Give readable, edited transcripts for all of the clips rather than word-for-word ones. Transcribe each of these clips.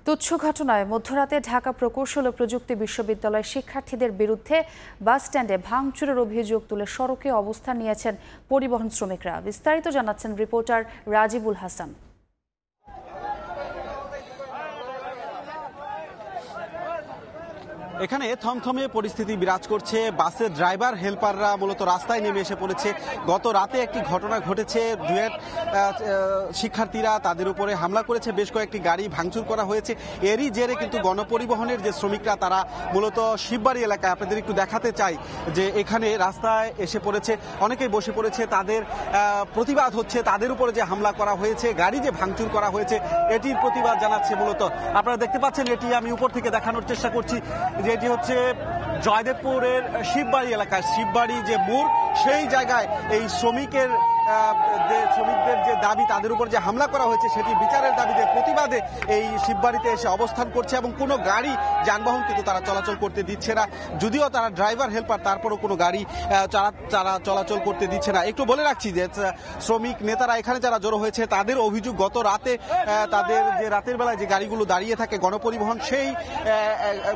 তুচ্ছ ঘটনায় মধ্যরাতে ঢাকা প্রকৌশল ও প্রযুক্তি বিশ্ববিদ্যালয়ের শিক্ষার্থীদের বিরুদ্ধে বাসস্ট্যান্ডে ভাঙচুরের অভিযোগ তুলে সড়কে অবস্থান নিয়েছেন পরিবহন শ্রমিকরা। বিস্তারিত জানাচ্ছেন রিপোর্টার রাজিবুল হাসান। এখানে থমথমে পরিস্থিতি বিরাজ করছে। বাসের ড্রাইভার হেল্পাররা মূলত রাস্তায় নেমে এসে পড়েছে। গত রাতে একটি ঘটনা ঘটেছে, ডুয়েট শিক্ষার্থীরা তাদের উপরে হামলা করেছে, বেশ কয়েকটি গাড়ি ভাঙচুর করা হয়েছে। এরই জেরে কিন্তু গণপরিবহনের যে শ্রমিকরা তারা মূলত শিববাড়ি এলাকায়, আপনাদের একটু দেখাতে চাই যে এখানে রাস্তায় এসে পড়েছে, অনেকেই বসে পড়েছে। তাদের প্রতিবাদ হচ্ছে, তাদের উপরে যে হামলা করা হয়েছে, গাড়ি যে ভাঙচুর করা হয়েছে এটির প্রতিবাদ জানাচ্ছে। মূলত আপনারা দেখতে পাচ্ছেন, এটি আমি উপর থেকে দেখানোর চেষ্টা করছি যে এটি হচ্ছে জয়দেবপুরের শিববাড়ি এলাকায়, শিববাড়ি যে মোড় সেই জায়গায় এই শ্রমিকদের যে দাবি, তাদের উপর যে হামলা করা হয়েছে সেটি বিচারের দাবিতে প্রতিবাদে এই শিববাড়িতে এসে অবস্থান করছে এবং কোনো গাড়ি যানবাহন কিন্তু তারা চলাচল করতে দিচ্ছে না। যদিও তারা ড্রাইভার হেল্পার, তারপরও কোনো গাড়ি চলাচল করতে দিচ্ছে না। একটু বলে রাখছি যে শ্রমিক নেতারা এখানে যারা জড়ো হয়েছে তাদের অভিযোগ, গত রাতে তাদের যে রাতের বেলায় যে গাড়িগুলো দাঁড়িয়ে থাকে গণপরিবহন, সেই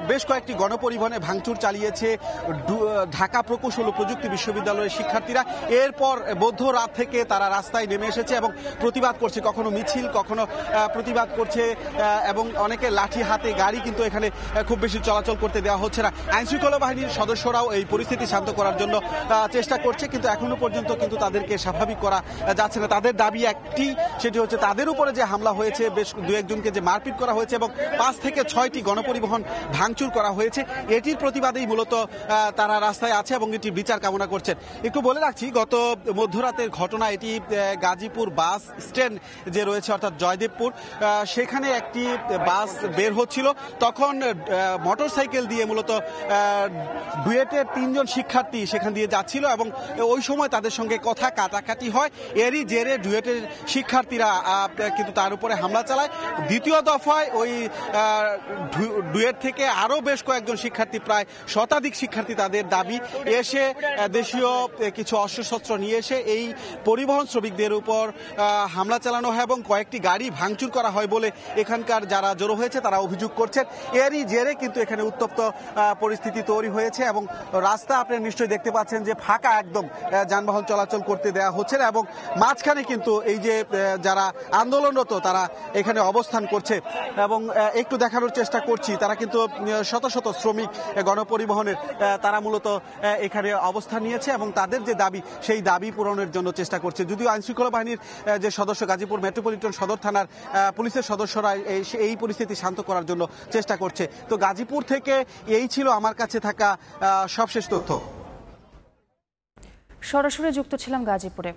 বেশ কয়েকটি গণপরিবহনে ভাঙচুর চালিয়েছে ঢাকা প্রকৌশল ও প্রযুক্তি বিশ্ববিদ্যালয়ের শিক্ষার্থীরা। এরপর মধ্যরাত থেকে তারা রাস্তায় নেমে এসেছে এবং প্রতিবাদ করছে, কখনো মিছিল, কখনো প্রতিবাদ করছে এবং অনেকে লাঠি হাতে, গাড়ি কিন্তু এখানে খুব বেশি চলাচল করতে দেওয়া হচ্ছে না। আইনশৃঙ্খলা বাহিনীর সদস্যরাও এই পরিস্থিতি শান্ত করার জন্য চেষ্টা করছে, কিন্তু এখনো পর্যন্ত কিন্তু তাদেরকে স্বাভাবিক করা যাচ্ছে না। তাদের দাবি একটি, সেটি হচ্ছে তাদের উপরে যে হামলা হয়েছে, বেশ দু একজনকে যে মারপিট করা হয়েছে এবং 5 থেকে 6টি গণপরিবহন ভাঙচুর করা হয়েছে, এটির প্রতিবাদেই মূলত তারা রাস্তায় আছে এবং এটির বিচার কামনা করছেন। একটু বলে রাখছি, গত মধ্যরাতের ঘটনা এটি গাজীপুর বাস স্ট্যান্ড যে রয়েছে অর্থাৎ জয়দেবপুর, সেখানে একটি বাস বের হচ্ছিল, তখন মোটরসাইকেল দিয়ে মূলত ডুয়েটের 3 জন শিক্ষার্থী সেখান দিয়ে যাচ্ছিল এবং ওই সময় তাদের সঙ্গে কথা কাটাকাটি হয়। এরই জেরে ডুয়েটের শিক্ষার্থীরা কিন্তু তার উপরে হামলা চালায়। দ্বিতীয় দফায় ওই ডুয়েট থেকে আরও বেশ কয়েকজন শিক্ষার্থী, প্রায় শতাধিক শিক্ষার্থী, তাদের দাবি এসে দেশীয় কিছু অস্ত্রশস্ত্র নিয়ে এসে এই পরিবহন শ্রমিকদের উপর হামলা চালানো হয় এবং কয়েকটি গাড়ি ভাঙচুর করা হয় বলে এখানকার যারা জড়ো হয়েছে তারা অভিযোগ করছেন। এরই জেরে কিন্তু এখানে উত্তপ্ত পরিস্থিতি তৈরি হয়েছে এবং রাস্তা আপনারা নিশ্চয়ই দেখতে পাচ্ছেন যে ফাঁকা, একদম যানবাহন চলাচল করতে দেওয়া হচ্ছে না এবং মাঝখানে কিন্তু এই যে যারা আন্দোলনরত তারা এখানে অবস্থান করছে এবং একটু দেখানোর চেষ্টা করছি, তারা কিন্তু শত শত শ্রমিক গণপরিবহনের তারা মূলত এখানে অবস্থান নিয়েছে এবং তাদের যে দাবি সেই দাবি পূরণের জন্য চেষ্টা করছে। যদিও আইনশৃঙ্খলা বাহিনীর যে সদস্য, গাজীপুর মেট্রোপলিটন সদর থানার পুলিশের সদস্যরা এই পরিস্থিতি শান্ত করার জন্য চেষ্টা করছে। তো গাজীপুর থেকে এই ছিল আমার কাছে থাকা সবশেষ তথ্য। সরাসরি যুক্ত ছিলাম গাজীপুরে।